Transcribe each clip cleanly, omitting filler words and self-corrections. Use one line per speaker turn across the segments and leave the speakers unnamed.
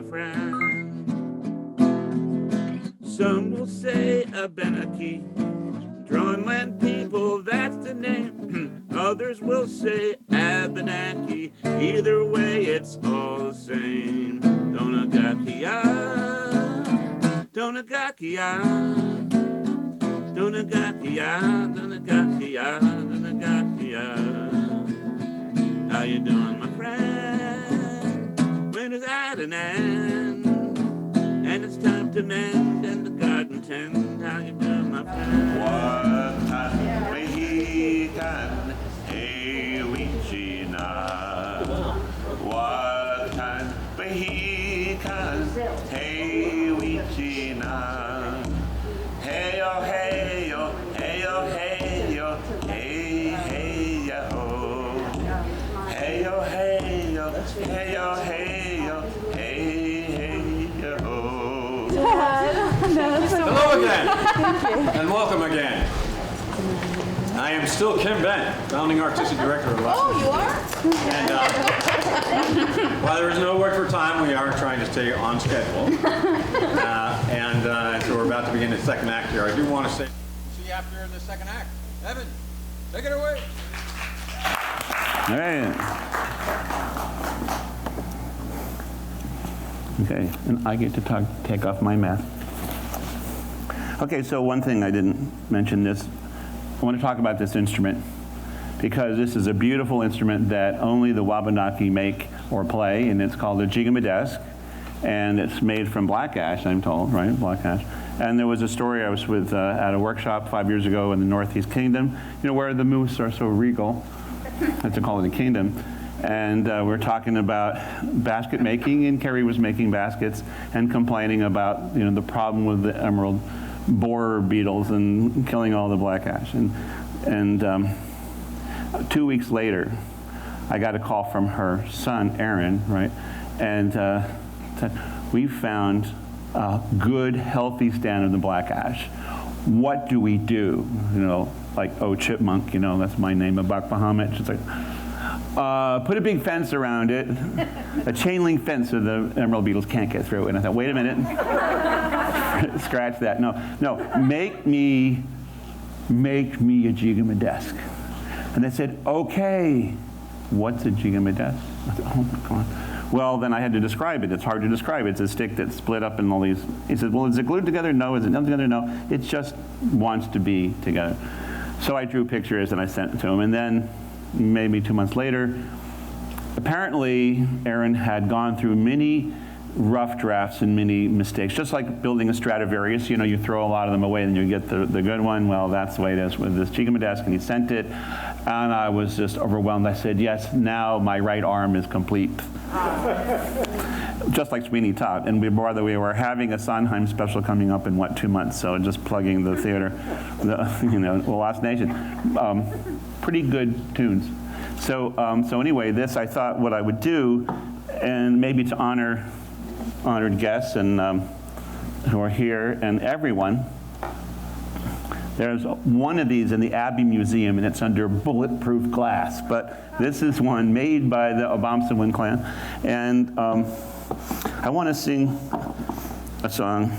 friend. Some will say Abenaki, drawing land people, that's the name. Others will say Abenaki, either way it's all the same. Donagakia, Donagakia, Donagakia, Donagakia, Donagakia. How you doing, my friend? When is at an end? And it's time to mend and the garden tend. How you doing, my friend?
What time we can, hey, we china. What time we can, hey, we china. Hey, oh, hey, oh, hey, oh, hey, oh, hey, hey, oh. Hey, oh, hey, oh, hey, oh, hey, oh, hey, hey, oh.
Hello again, and welcome again. I am still Kim Bent, founding artistic director of Washington.
Oh, you are?
And while there is no word for time, we are trying to stay on schedule. So we're about to begin the second act here. I do want to say, see you after the second act. Evan, take it away.
All right. Okay, and I get to take off my mask. Okay, so one thing I didn't mention this. I want to talk about this instrument because this is a beautiful instrument that only the Abenaki make or play, and it's called a jigamadesk, and it's made from black ash, I'm told, right? Black ash. And there was a story I was with at a workshop 5 years ago in the Northeast Kingdom, you know, where the moose are so regal. That's to call it a kingdom. And we're talking about basket making, and Carrie was making baskets and complaining about, you know, the problem with the emerald borer beetles and killing all the black ash. And 2 weeks later, I got a call from her son, Aaron, right? And said, we found a good, healthy stand of the black ash. What do we do? You know, like, oh, chipmunk, you know, that's my name, Abak Bahamut. She's like, put a big fence around it, a chain link fence so the emerald beetles can't get through. And I thought, wait a minute, scratch that. No, make me a jigamadesk. And they said, okay, what's a jigamadesk? I thought, oh my God. Well, then I had to describe it. It's hard to describe. It's a stick that's split up in all these. He said, well, is it glued together? No. Is it nailed together? No. It just wants to be together. So I drew pictures and I sent it to him. And then maybe 2 months later, apparently Aaron had gone through many rough drafts and many mistakes, just like building a Stradivarius. You know, you throw a lot of them away and you get the good one. Well, that's the way it is with this jigamadesk, and he sent it. And I was just overwhelmed. I said, yes, now my right arm is complete. Just like Sweeney Todd. And we were having a Sondheim special coming up in, 2 months? So just plugging the theater, the Lost Nation. Pretty good tunes. So anyway, this I thought what I would do, and maybe to honor honored guests and who are here, and everyone. There's one of these in the Abbey Museum, and it's under bulletproof glass. But this is one made by the Abenaki clan. And I want to sing a song.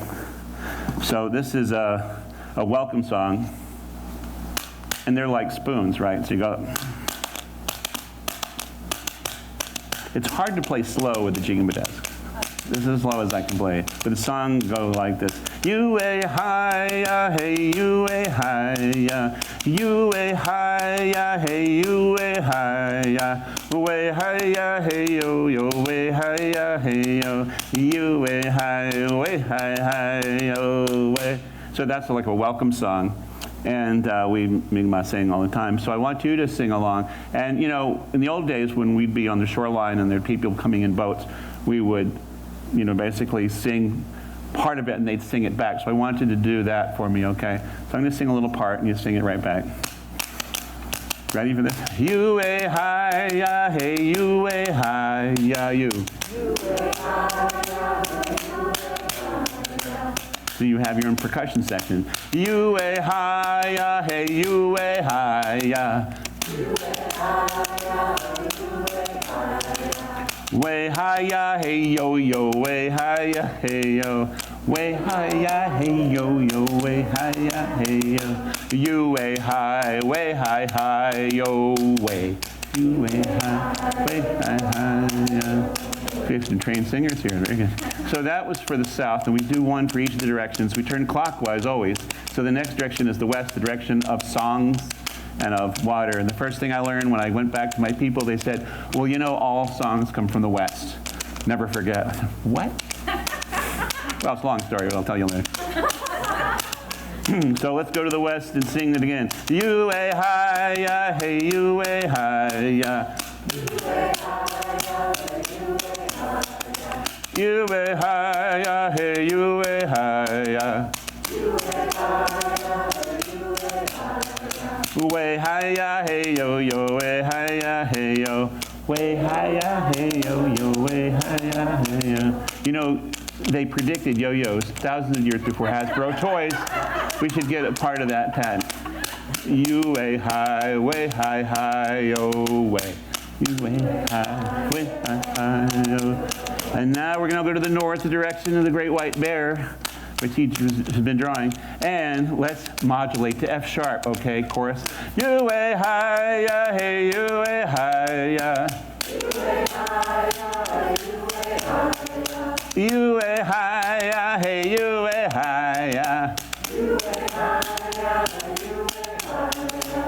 So this is a welcome song. And they're like spoons, right? So you go. It's hard to play slow with the jigamadesk. This is as low as I can play it. But the song goes like this. You-a-hi-ya, hey, you-a-hi-ya. You-a-hi-ya, hey, you-a-hi-ya. Way-hi-ya, hey, yo-yo, way-hi-ya, hey, yo. You-a-hi, way-hi-hi-yo, way. So that's like a welcome song. And we Mi'kmaq sing all the time. So I want you to sing along. And, you know, in the old days when we'd be on the shoreline and there'd people coming in boats, we would, you know, basically sing part of it and they'd sing it back. So I want you to do that for me, okay? So I'm going to sing a little part and you sing it right back. Ready for this? You-a-hi-ya, hey, you-a-hi-ya, you. So you have your own percussion section. You-a-hi-ya, hey, you-a-hi-ya. Way hi-ya, hey yo yo, way hi-ya, hey yo. Way hi-ya, hey yo yo, way hi-ya, hey yo. You way hi hi yo way. You way hi ya. We have some trained singers here, very good. So that was for the south, and we do one for each of the directions. We turn clockwise always. So the next direction is the west, the direction of songs and of water. And the first thing I learned when I went back to my people, they said, well, you know, all songs come from the west. Never forget. I said, what? Well, it's a long story, but I'll tell you later. So let's go to the west and sing it again. You way hi ya, hey you way hi ya. You way hi ya, hey you way hi ya. Way hi ya, hey yo yo, way hi ya, hey yo. Way hi ya, hey yo yo, way hi ya, hey yo. You know, they predicted yo-yos thousands of years before Hasbro toys. We should get a part of that patent. You way hi yo way. You way hi yo. And now we're gonna go to the north, the direction of the great white bear, which each has been drawing. And let's modulate to F sharp, okay, chorus. You way hi ya, hey you way hi ya. You way hi ya, hey you way hi ya.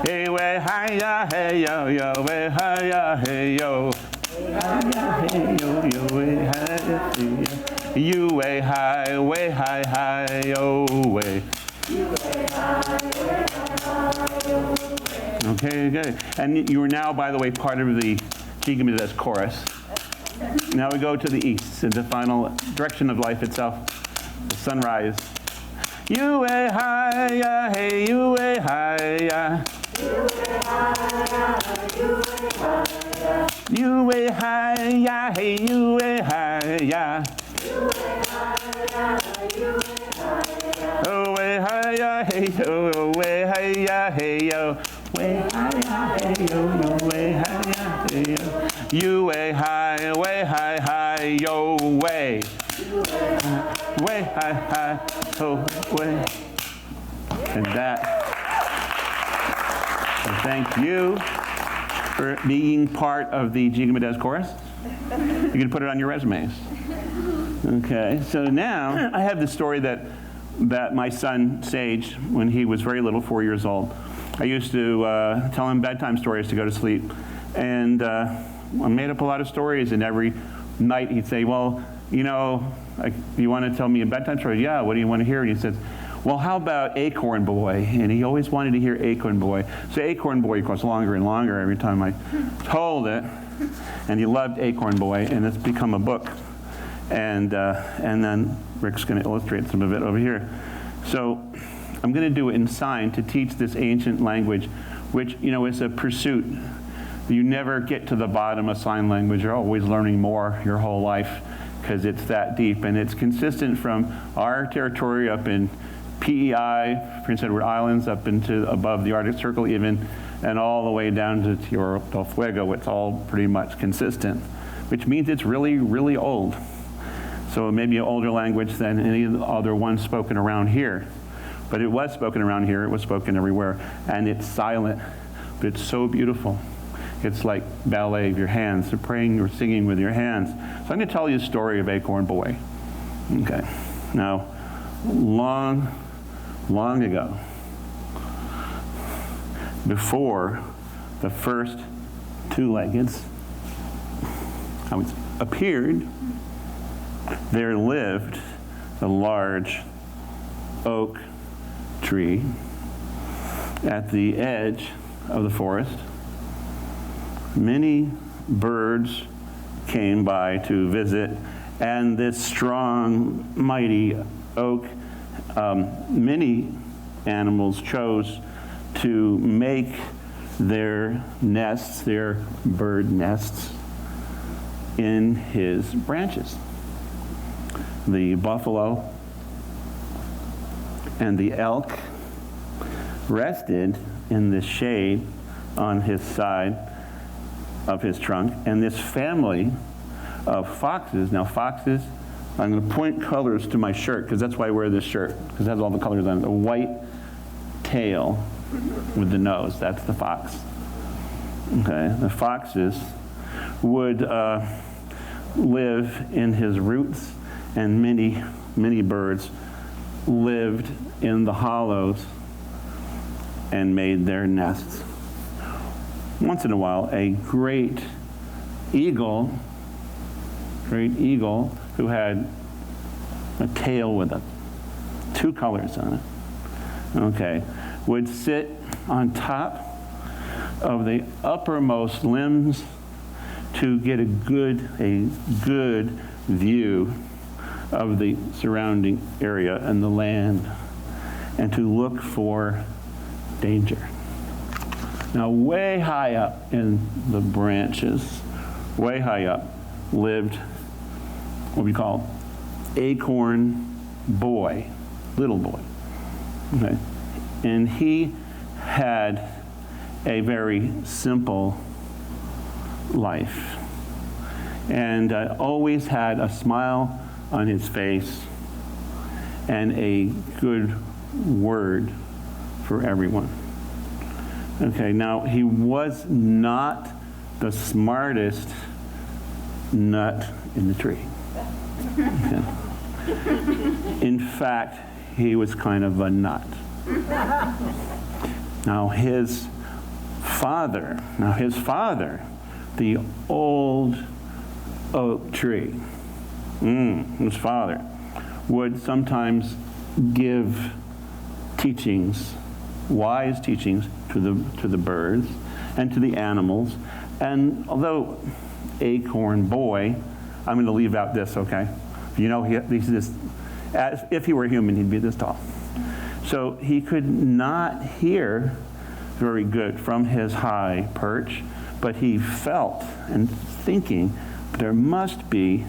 Hey way hi ya, hey yo yo, way hi ya, hey yo. Hey yo yo, way hi ya, hey yo. You way hi yo way. Okay, good. And you are now, by the way, part of the Gigamedes chorus. Now we go to the east, in the final direction of life itself, the sunrise. You way hi ya, hey you way hi ya. You way hi ya, hey you way hi ya. Oh way hi ya, hey yo, way hi ya, hey yo. Way hi ya, hey yo yo, way hi ya, hey yo. You way hi yo way. Way hi oh way. And that. So thank you for being part of the Gigamedes chorus. You can put it on your resumes. Okay, so now I have the story that my son Sage, when he was very little, 4 years old, I used to tell him bedtime stories to go to sleep. And I made up a lot of stories, and every night he'd say, well, you know, you want to tell me a bedtime story? Yeah, what do you want to hear? And he says, well, how about Acorn Boy? And he always wanted to hear Acorn Boy. So Acorn Boy gets longer and longer every time I told it. And he loved Acorn Boy, and it's become a book. And then Rick's going to illustrate some of it over here. So I'm going to do it in sign to teach this ancient language, which, you know, is a pursuit. You never get to the bottom of sign language. You're always learning more your whole life because it's that deep. And it's consistent from our territory up in PEI, Prince Edward Islands, up into above the Arctic Circle even, and all the way down to Tierra del Fuego. It's all pretty much consistent, which means it's really, really old. So it may be an older language than any of the other ones spoken around here. But it was spoken around here, it was spoken everywhere. And it's silent, but it's so beautiful. It's like ballet of your hands. You're praying or singing with your hands. So I'm going to tell you a story of Acorn Boy. Okay. Now, long, long ago, before the first two-leggeds appeared, there lived a large oak tree at the edge of the forest. Many birds came by to visit, and this strong, mighty oak, many animals chose to make their nests, their bird nests, in his branches. The buffalo and the elk rested in the shade on his side of his trunk, and this family of foxes. Now foxes, I'm going to point colors to my shirt because that's why I wear this shirt, because it has all the colors on it. A white tail with the nose, that's the fox. Okay, the foxes would live in his roots, and many birds lived in the hollows and made their nests. Once in a while, a great eagle who had a tail with two colors on it, okay, would sit on top of the uppermost limbs to get a good view of the surrounding area and the land, and to look for danger. Now, way high up in the branches, way high up, lived what we call Acorn Boy, little boy. Okay? And he had a very simple life, and always had a smile on his face and a good word for everyone. Okay, now he was not the smartest nut in the tree. Okay. In fact, he was kind of a nut. Now his father, the old oak tree, his father would sometimes give teachings, wise teachings to the birds and to the animals. And although Acorn Boy, I'm going to leave out this, okay? You know, he's this, as if he were human, he'd be this tall. So he could not hear very good from his high perch, but he felt and thinking there must be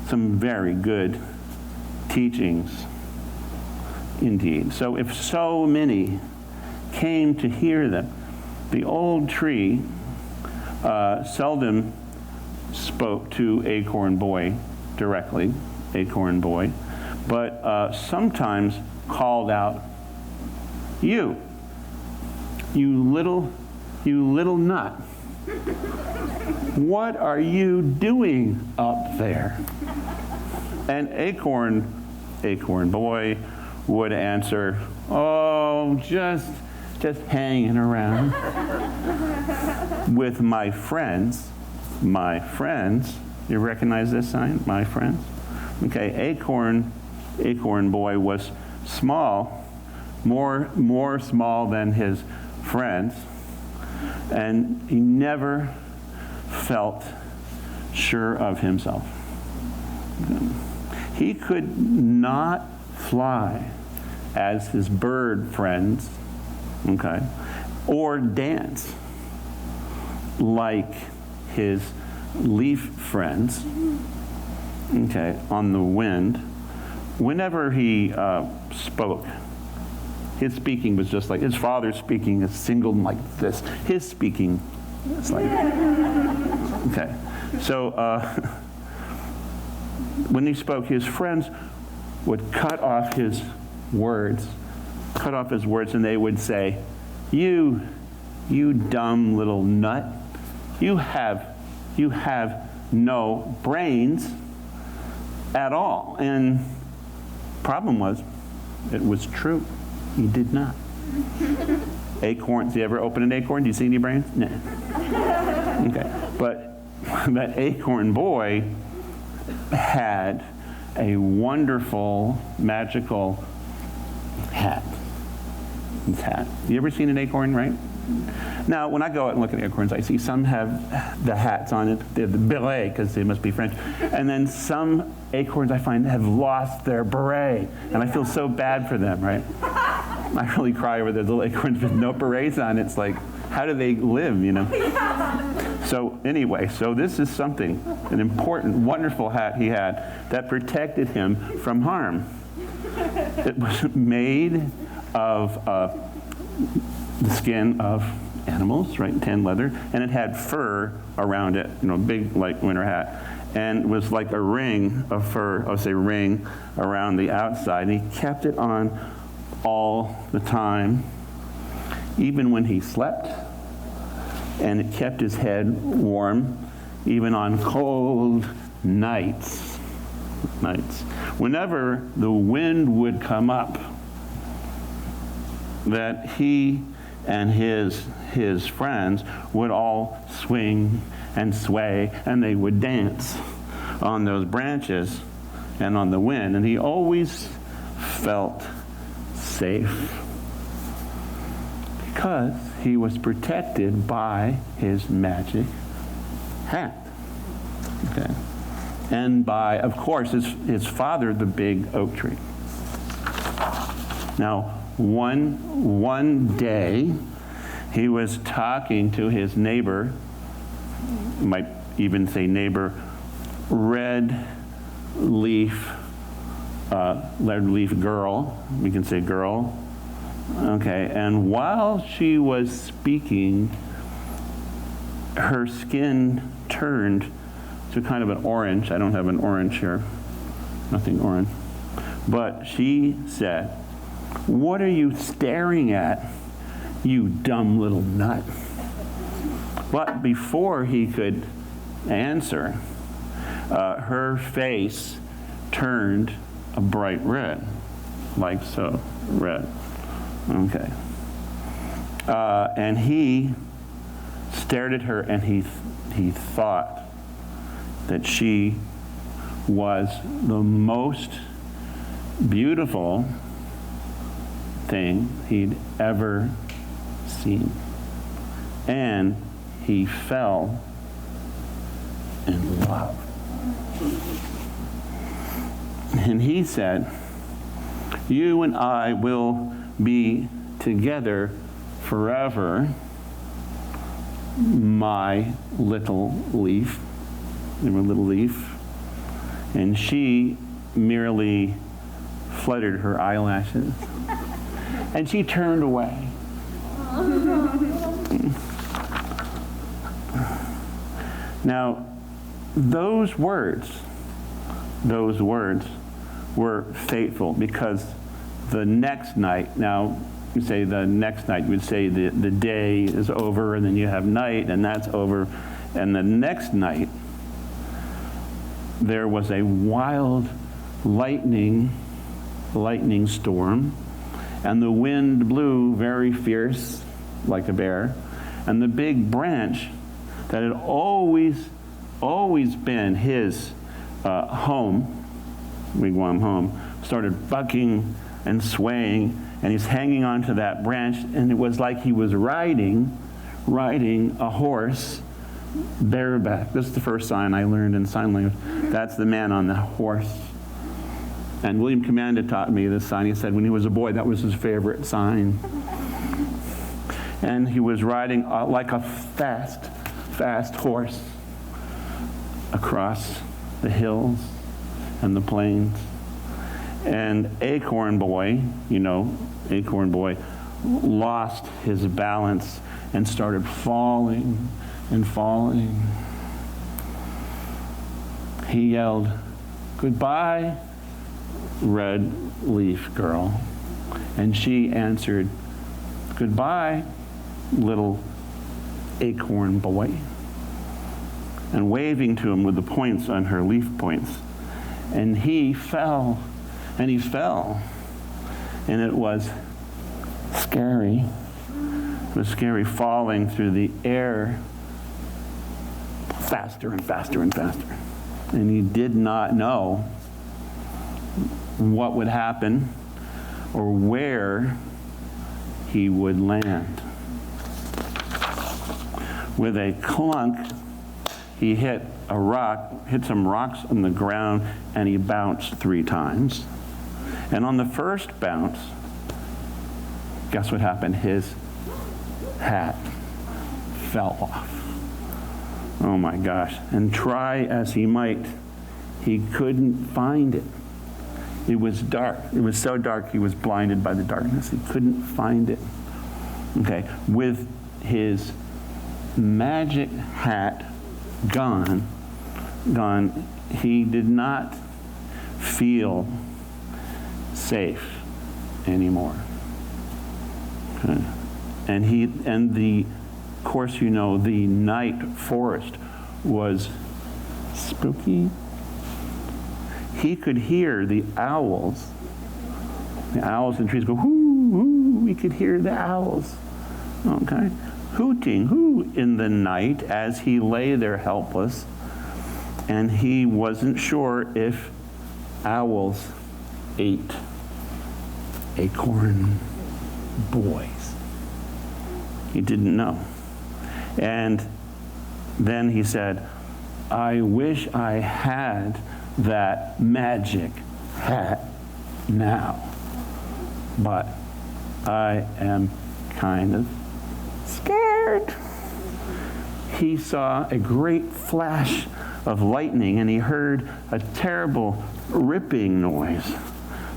some very good teachings indeed. So if so many came to hear them, the old tree seldom spoke to Acorn Boy directly, Acorn Boy, but sometimes called out, you little nut, what are you doing up there? And Acorn Boy would answer, oh, just hanging around with my friends. You recognize this sign, my friends? Okay, Acorn Boy was small, more small than his friends, and he never felt sure of himself. He could not fly as his bird friends, okay, or dance like his leaf friends, okay, on the wind. Whenever he spoke, his speaking was just like his father's speaking is singled like this. His speaking is like, okay. So when he spoke, his friends would cut off his words, and they would say, you dumb little nut, you have no brains at all. And problem was, it was true. He did not. Acorns, you ever open an acorn? Do you see any brains? No. Okay, but that Acorn Boy had a wonderful, magical hat. His hat. You ever seen an acorn, right? Now, when I go out and look at acorns, I see some have the hats on it. They have the beret, because they must be French. And then some acorns I find have lost their beret. And I feel so bad for them, right? I really cry over those little acorns with no berets on. It's like, how do they live, you know? So anyway, so this is something, an important, wonderful hat he had that protected him from harm. It was made of the skin of animals, right, tan leather, and it had fur around it, you know, big like winter hat. and it was like a ring of fur, I'll say ring, around the outside. And he kept it on all the time, even when he slept, and it kept his head warm, even on cold nights. Whenever the wind would come up, that he and his friends would all swing and sway, and they would dance on those branches and on the wind, and he always felt safe because he was protected by his magic hat. Okay. And by, of course, his father, the big oak tree. Now, one day, he was talking to his neighbor, you might even say neighbor, red leaf girl. We can say girl. Okay, and while she was speaking, her skin turned to kind of an orange. I don't have an orange here, nothing orange. But she said, "What are you staring at, you dumb little nut?" But before he could answer, her face turned a bright red, like so, red. Okay. And he stared at her, and he thought that she was the most beautiful thing he'd ever seen. And he fell in love. And he said, "You and I will be together forever, my little leaf." Little leaf. And she merely fluttered her eyelashes, and she turned away. Now, those words were fateful, because the next night, now you say the next night, you would say the day is over, and then you have night, and that's over. And the next night, there was a wild lightning storm, and the wind blew very fierce, like a bear, and the big branch that had always been his wigwam home, started bucking and swaying, and he's hanging onto that branch, and it was like he was riding a horse bareback. This is the first sign I learned in sign language. That's the man on the horse. And William Commanda taught me this sign. He said when he was a boy, that was his favorite sign. And he was riding like a fast horse across the hills and the plains. And Acorn Boy, Acorn Boy, lost his balance and started falling and falling. He yelled, "Goodbye, red leaf girl." And she answered, "Goodbye, little acorn boy," and waving to him with the points on her leaf points. And he fell, and he fell. And it was scary. It was scary, falling through the air faster and faster and faster. And he did not know what would happen or where he would land. With a clunk, he hit some rocks on the ground, and he bounced 3 times. And on the first bounce, guess what happened? His hat fell off. Oh my gosh. And try as he might, he couldn't find it. It was dark. It was so dark he was blinded by the darkness. He couldn't find it. Okay. With his magic hat gone, gone, he did not feel safe anymore. Okay. And the, of course, you know, the night forest was spooky. He could hear the owls in the trees go, hoo, hoo. We could hear the owls, okay, hooting, hoo, in the night as he lay there helpless. And he wasn't sure if owls ate acorn boys. He didn't know. And then he said, I wish I had that magic hat now, but I am kind of scared. He saw a great flash of lightning, and he heard a terrible ripping noise,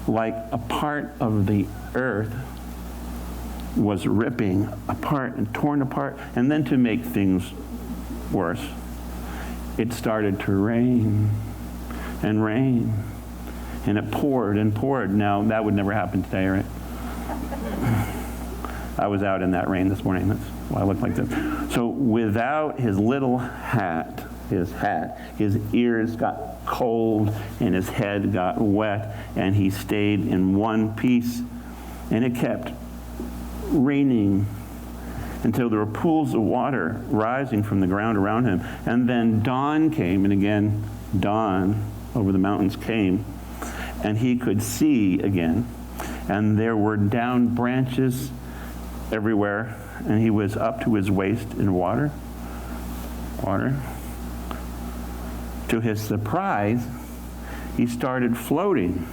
like a part of the earth was ripping apart and torn apart. And then to make things worse, it started to rain and rain, and it poured and poured. Now, that would never happen today, right? I was out in that rain this morning. That's why I look like this. So without his little hat, his ears got cold and his head got wet, and he stayed in one piece, and it kept raining until there were pools of water rising from the ground around him. And then dawn came, and again, dawn over the mountains came, and he could see again, and there were down branches everywhere, and he was up to his waist in water. To his surprise, he started floating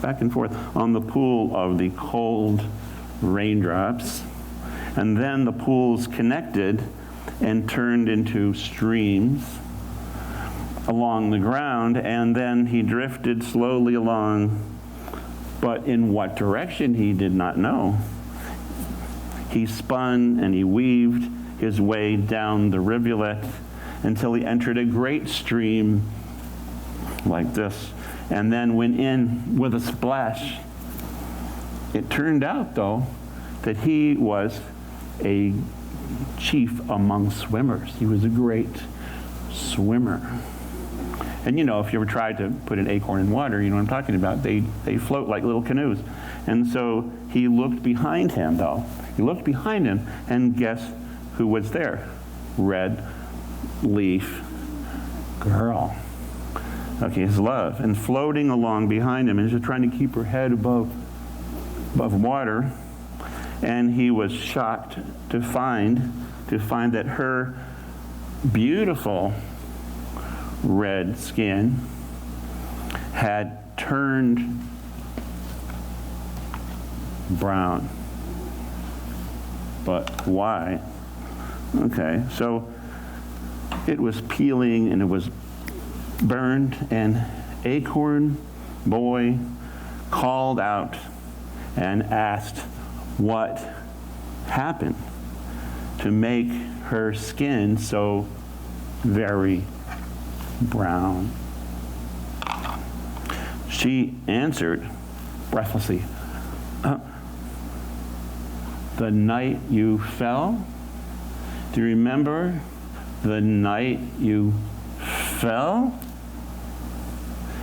back and forth on the pool of the cold raindrops. And then the pools connected and turned into streams along the ground, and then he drifted slowly along, but in what direction he did not know. He spun and he weaved his way down the rivulet until he entered a great stream like this, and then went in with a splash. It turned out, though, that he was a chief among swimmers. He was a great swimmer. And you know, if you ever tried to put an acorn in water, you know what I'm talking about. They float like little canoes. And so he looked behind him, though. He looked behind him, and guess who was there? Red Leaf Girl. Okay, his love. And floating along behind him, and just trying to keep her head above water. And he was shocked to find that her beautiful red skin had turned brown. But why? Okay, so it was peeling and it was burned, and Acorn Boy called out and asked what happened to make her skin so very brown. She answered breathlessly, the night you fell? Do you remember the night you fell?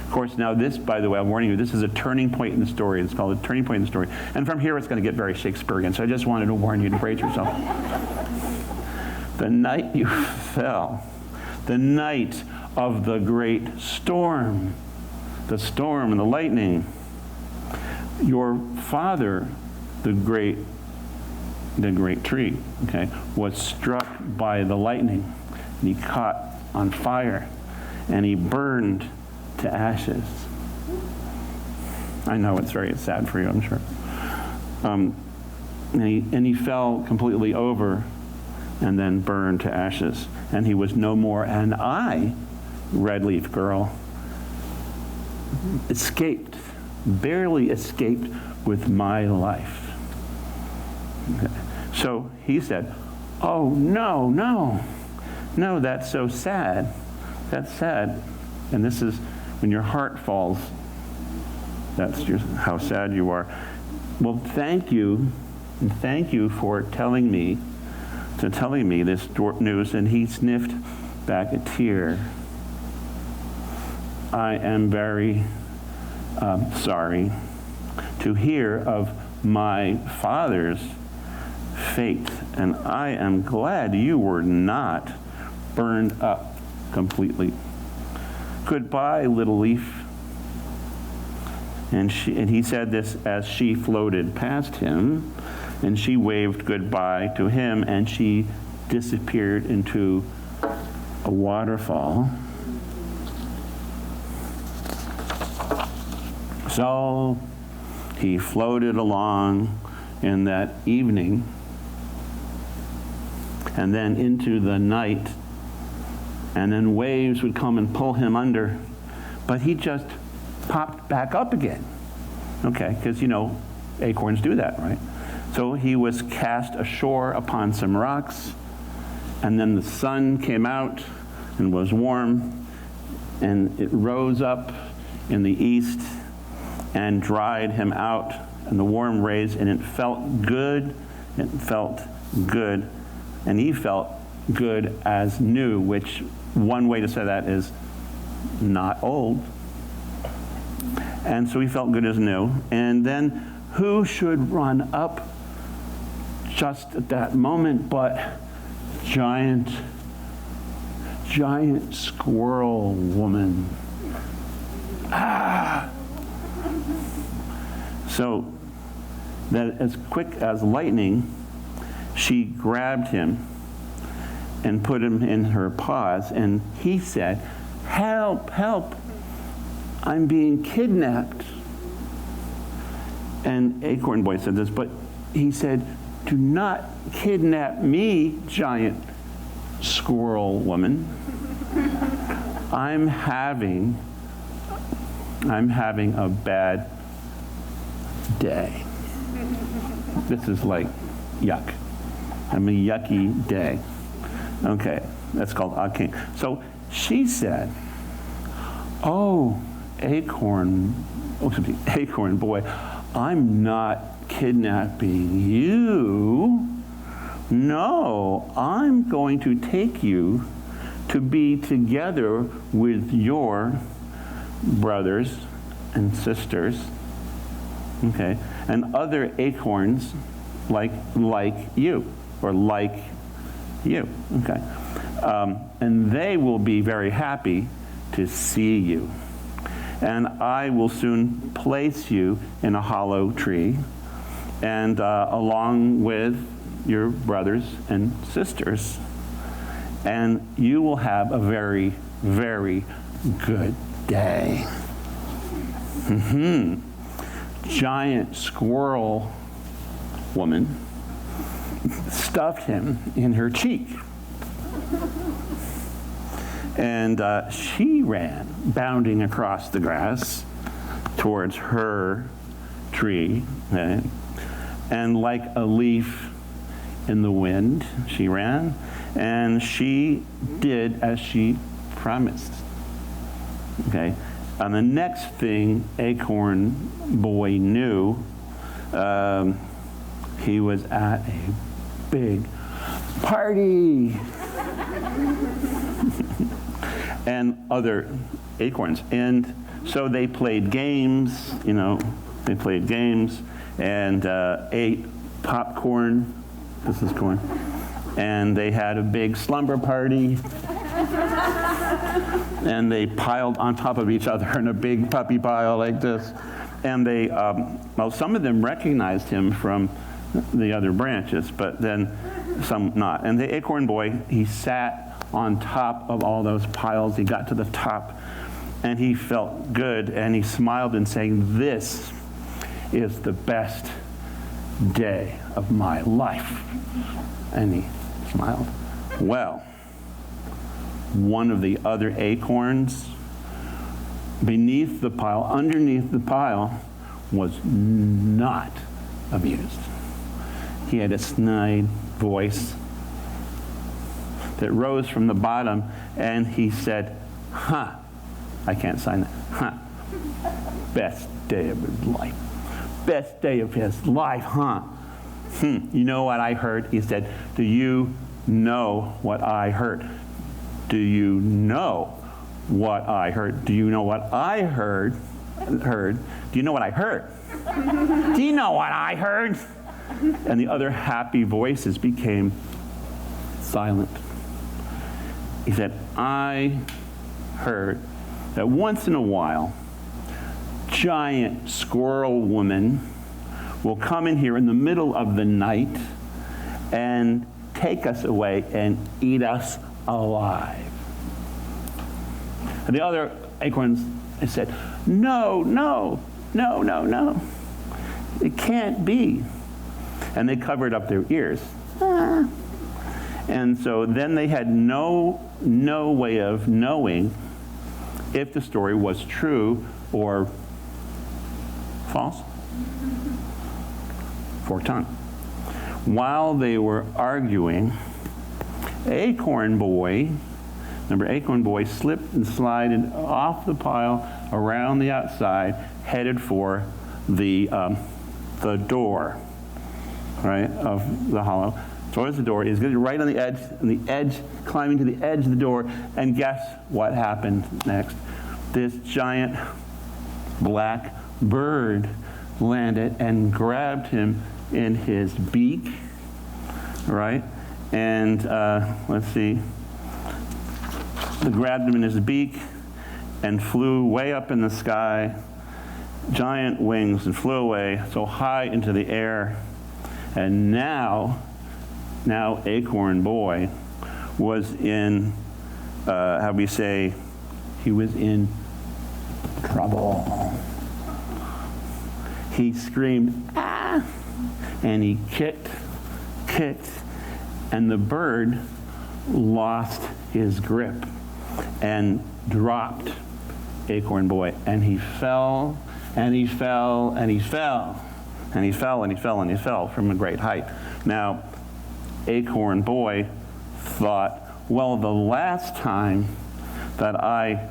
Of course, now this, by the way, I'm warning you, this is a turning point in the story. It's called a turning point in the story. And from here, it's going to get very Shakespearean. So I just wanted to warn you to brace yourself. The night you fell, the night of the great storm, the storm and the lightning. Your father, the great tree, okay, was struck by the lightning, and he caught on fire, and he burned to ashes. I know it's very sad for you, I'm sure. And he fell completely over and then burned to ashes, and he was no more. And I, Red Leaf Girl, barely escaped with my life. Okay. So he said, oh, no, No, that's so sad. That's sad. And this is when your heart falls. That's how sad you are. Well, thank you. And thank you for telling me this news. And he sniffed back a tear. I am very sorry to hear of my father's fate, and I am glad you were not burned up completely. Goodbye, little leaf. And he said this as she floated past him, and she waved goodbye to him, and she disappeared into a waterfall. So he floated along in that evening and then into the night, and then waves would come and pull him under, but he just popped back up again. Okay, because acorns do that, right? So he was cast ashore upon some rocks, and then the sun came out and was warm, and it rose up in the east and dried him out in the warm rays, and it felt good. It felt good. And he felt good as new, which one way to say that is not old. And so he felt good as new. And then who should run up just at that moment but giant squirrel woman. So that as quick as lightning, she grabbed him and put him in her paws, and he said, "Help, help, I'm being kidnapped." And Acorn Boy said this, but he said, "Do not kidnap me, giant squirrel woman. I'm having a bad day. This is like yuck. I'm a yucky day." Okay, that's called okay. So she said, "Oh, Acorn Boy, I'm not kidnapping you. No, I'm going to take you to be together with your brothers and sisters, okay, and other acorns like you, or like you, okay, and they will be very happy to see you. And I will soon place you in a hollow tree, and along with your brothers and sisters, and you will have a very, very good day." Giant squirrel woman stuffed him in her cheek. And she ran, bounding across the grass towards her tree. And like a leaf in the wind, she ran. And she did as she promised. Okay. And the next thing Acorn Boy knew, he was at a big party. And other acorns. And so they played games, and ate popcorn. This is corn. And they had a big slumber party. And they piled on top of each other in a big puppy pile like this. And they, some of them recognized him from the other branches, but then some not. And the Acorn Boy, he sat on top of all those piles. He got to the top, and he felt good, and he smiled and saying, "This is the best day of my life." And he smiled. Well, one of the other acorns underneath the pile, was not amused. He had a snide voice. that rose from the bottom, and he said, huh, I can't sign that, huh, best day of his life. Best day of his life, huh? You know what I heard? He said, do you know what I heard? Do you know what I heard? Do you know what I heard? Do you know what I heard? Do you know what I heard? And the other happy voices became silent. He said, I heard that once in a while, giant squirrel woman will come in here in the middle of the night and take us away and eat us alive. And the other acorns said, no, no, no, no, no. It can't be. And they covered up their ears. And so then they had no way of knowing if the story was true or false. Forked tongue. While they were arguing, Acorn Boy, remember Acorn Boy, slipped and slided off the pile around the outside, headed for the door, right, of the hollow. Towards the door. He's getting right on the edge, climbing to the edge of the door, and guess what happened next? This giant black bird landed and grabbed him in his beak, right? And let's see, they grabbed him in his beak and flew way up in the sky, giant wings, and flew away so high into the air. And now Acorn Boy was in, how we say, he was in trouble. He screamed, ah, and he kicked, and the bird lost his grip and dropped Acorn Boy, and he fell, and he fell, and he fell, and he fell, and he fell, and he fell from a great height. Now, Acorn Boy thought, well, the last time that I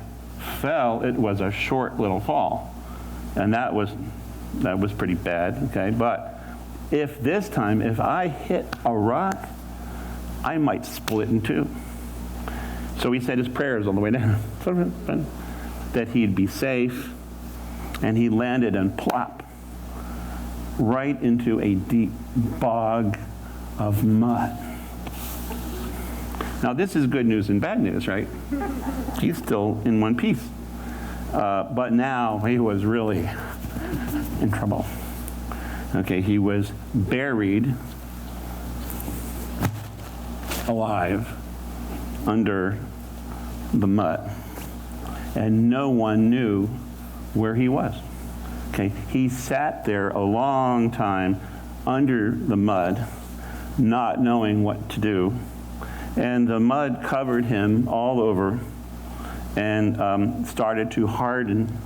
fell, it was a short little fall, and that was pretty bad, okay? But if this time, if I hit a rock, I might split in two. So he said his prayers on the way down, that he'd be safe, and he landed and plop right into a deep bog of mud. Now this is good news and bad news, right? He's still in one piece. But now he was really in trouble. Okay, he was buried alive under the mud. And no one knew where he was. Okay, he sat there a long time under the mud, not knowing what to do. And the mud covered him all over and started to harden.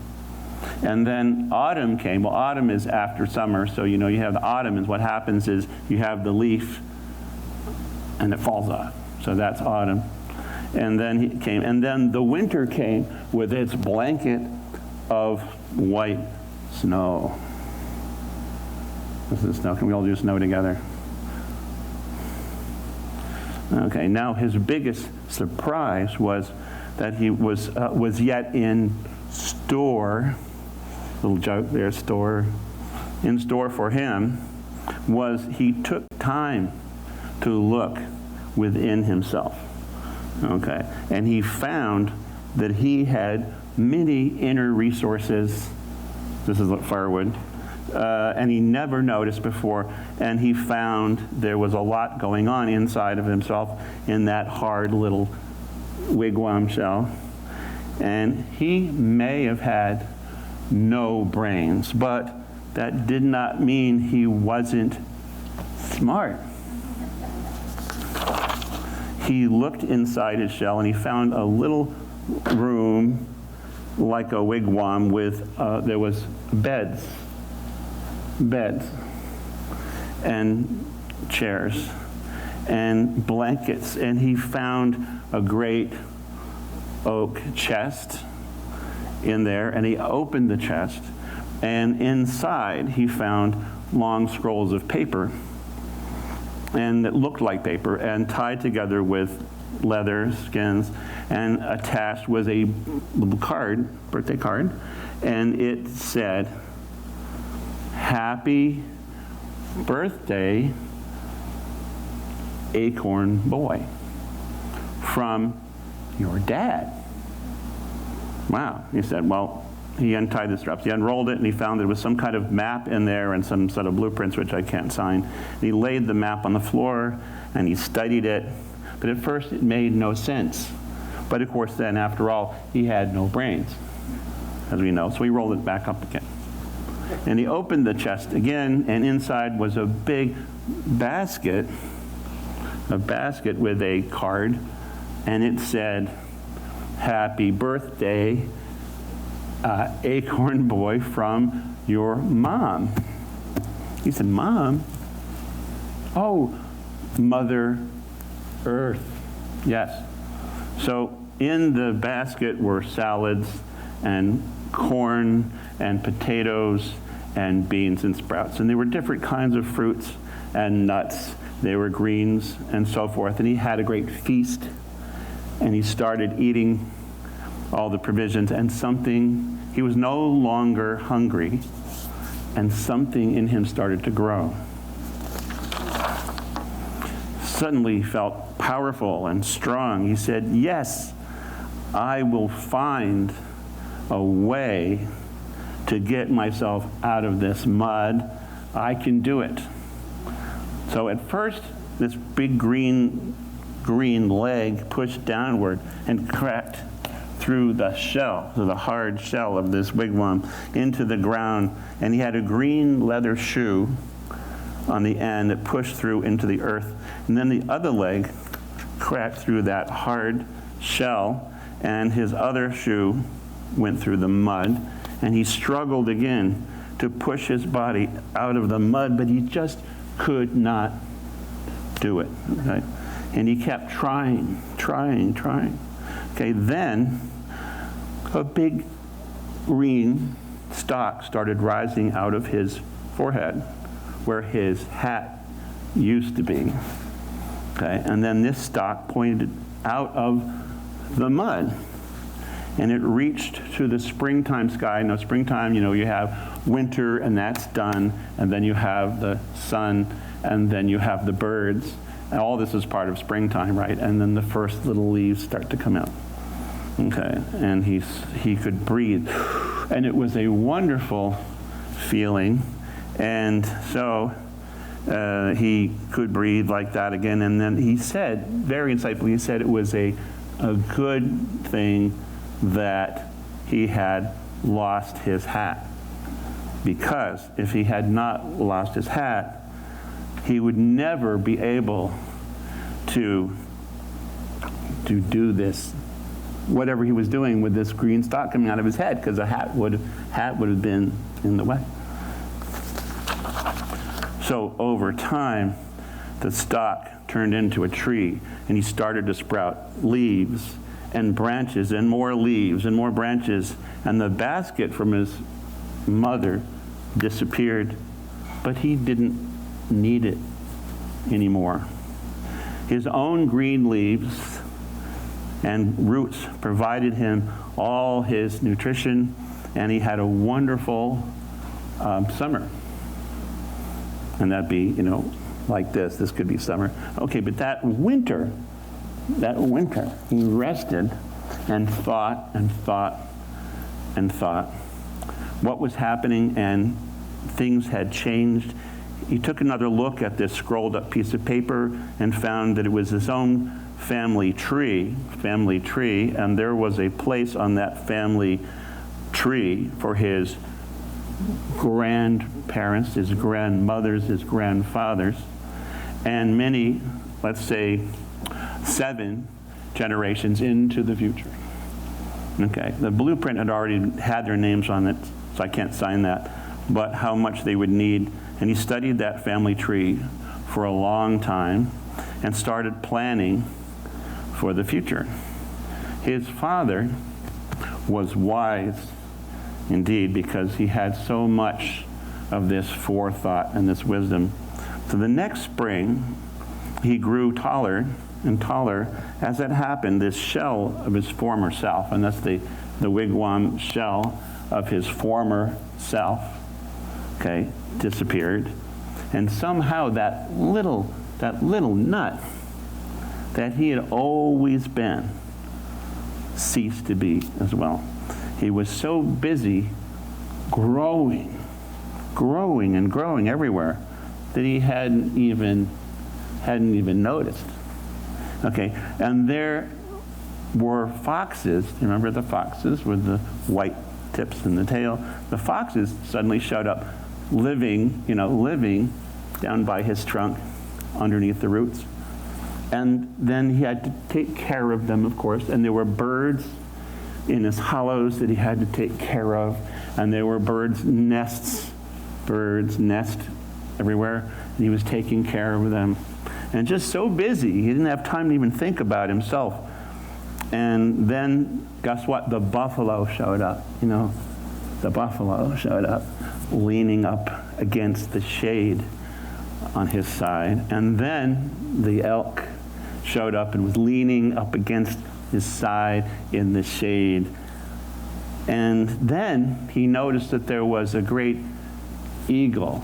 And then autumn came. Well, autumn is after summer, so you have the autumn, and what happens is you have the leaf and it falls off. So that's autumn. And then he came, and then the winter came with its blanket of white snow. This is snow. Can we all do snow together? Okay, now his biggest surprise was that he was yet in store. Little joke there, store. In store for him was he took time to look within himself. Okay, and he found that he had many inner resources. This is firewood. And he never noticed before, and he found there was a lot going on inside of himself in that hard little wigwam shell. And he may have had no brains, but that did not mean he wasn't smart. He looked inside his shell and he found a little room like a wigwam with, there was beds and chairs. and blankets. And he found a great oak chest in there, and he opened the chest, and inside he found long scrolls of paper, and it looked like paper, and tied together with leather skins, and attached was a little card, birthday card, and it said, "Happy birthday, Acorn Boy, from your dad." Wow, he said. Well, he untied the straps, he unrolled it, and he found there was some kind of map in there and some set of blueprints, which I can't sign. And he laid the map on the floor, and he studied it, but at first it made no sense. But of course then, after all, he had no brains, as we know, so he rolled it back up again. And he opened the chest again, and inside was a big basket with a card, and it said, "Happy birthday, Acorn Boy, from your mom." He said, "Mom? Oh, Mother Earth." Yes. So in the basket were salads and corn and potatoes and beans and sprouts. And there were different kinds of fruits and nuts. They were greens and so forth. And he had a great feast. And he started eating all the provisions, and he was no longer hungry, and something in him started to grow. Suddenly he felt powerful and strong. He said, "Yes, I will find a way to get myself out of this mud. I can do it." So at first, this big green leg pushed downward and cracked through the shell, through the hard shell of this wigwam, into the ground. And he had a green leather shoe on the end that pushed through into the earth. And then the other leg cracked through that hard shell, and his other shoe went through the mud. And he struggled again to push his body out of the mud, but he just could not do it. Okay? And he kept trying. Okay, then a big green stalk started rising out of his forehead, where his hat used to be. Okay, and then this stalk pointed out of the mud, and it reached to the springtime sky. Now, springtime, you have winter, and that's done, and then you have the sun, and then you have the birds. And all this is part of springtime, right? And then the first little leaves start to come out. Okay, and he could breathe. And it was a wonderful feeling. And so he could breathe like that again. And then he said, very insightfully, he said it was a good thing that he had lost his hat. Because if he had not lost his hat, he would never be able to do this, whatever he was doing with this green stalk coming out of his head, because the hat would have been in the way. So over time, the stalk turned into a tree, and he started to sprout leaves and branches and more leaves and more branches, and the basket from his mother disappeared, but he didn't need it anymore. His own green leaves and roots provided him all his nutrition, and he had a wonderful summer. And that'd be, like this. This could be summer. Okay, but that winter, he rested and thought and thought and thought what was happening, and things had changed. He took another look at this scrolled up piece of paper and found that it was his own family tree, and there was a place on that family tree for his grandparents, his grandmothers, his grandfathers, and many, let's say, 7 generations into the future. Okay, the blueprint had already had their names on it, so I can't sign that, but how much they would need. And he studied that family tree for a long time, and started planning for the future. His father was wise indeed, because he had so much of this forethought and this wisdom. So the next spring, he grew taller and taller. As it happened, this shell of his former self, and that's the wigwam shell of his former self, okay, disappeared. And somehow that little nut that he had always been ceased to be as well. He was so busy growing and growing everywhere that he hadn't even noticed. Okay, and there were foxes. Remember the foxes with the white tips in the tail? The foxes suddenly showed up, living down by his trunk, underneath the roots. And then he had to take care of them, of course. And there were birds in his hollows that he had to take care of. And there were birds' nests everywhere. And he was taking care of them. And just so busy, he didn't have time to even think about himself. And then, guess what? The buffalo showed up. The buffalo showed up, leaning up against the shade on his side. And then the elk showed up and was leaning up against his side in the shade. And then he noticed that there was a great eagle,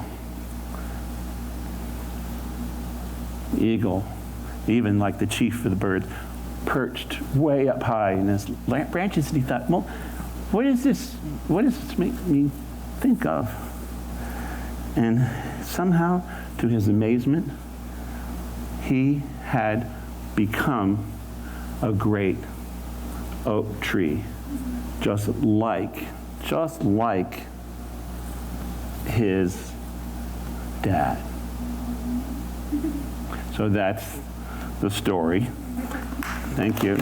even like the chief of the birds, perched way up high in his branches. And he thought, well, what does this make me think of? And somehow, to his amazement, he had become a great oak tree, just like his dad. So that's the story. Thank you.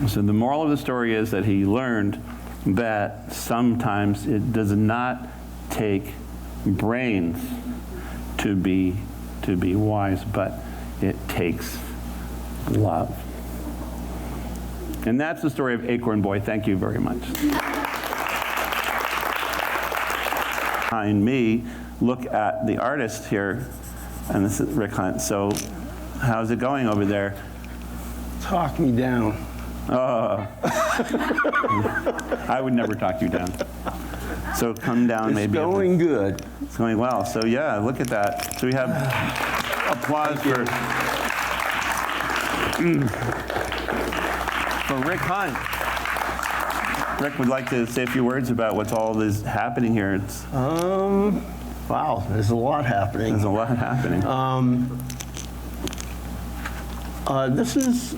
So the moral of the story is that he learned that sometimes it does not take brains to be wise, but it takes love. And that's the story of Acorn Boy. Thank you very much. Behind me, look at the artist here, and this is Rick Hunt. So how's it going over there?
Talk me down.
Oh. I would never talk you down. So come down,
It's
maybe.
going good.
It's going well. So yeah, look at that. So we have applause for Rick Hunt. Rick would like to say a few words about what's all this happening here.
Wow, there's a lot happening.
There's a lot happening.
This is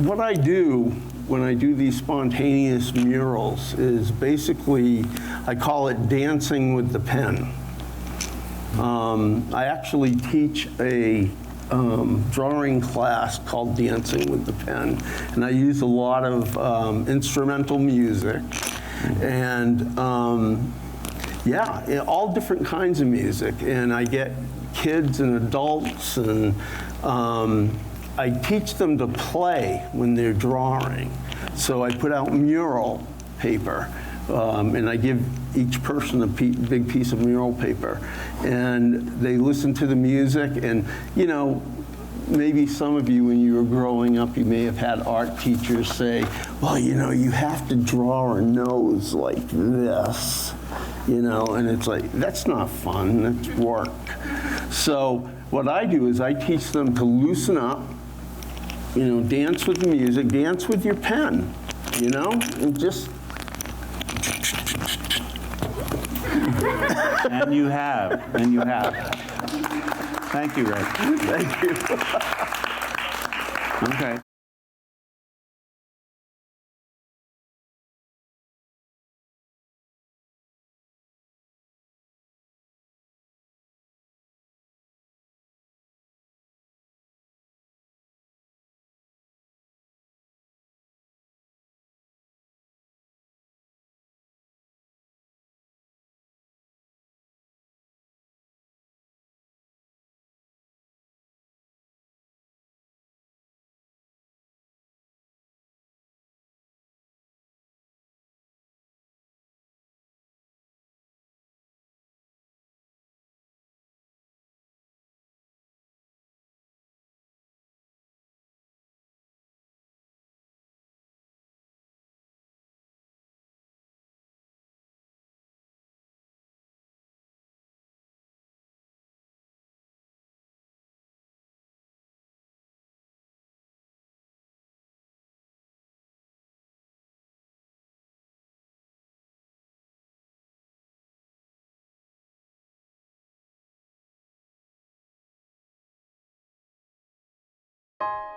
what I do when I do these spontaneous murals is basically, I call it dancing with the pen. I actually teach a drawing class called Dancing with the Pen, and I use a lot of instrumental music and yeah, all different kinds of music, and I get kids and adults, and I teach them to play when they're drawing. So I put out mural paper, and I give each person a big piece of mural paper, and they listen to the music. And maybe some of you, when you were growing up, you may have had art teachers say, well, you have to draw a nose like this, and it's like, that's not fun, that's work. So what I do is I teach them to loosen up, dance with the music, dance with your pen, and just.
And you have. Thank you, Rick.
Thank you.
Okay.
you.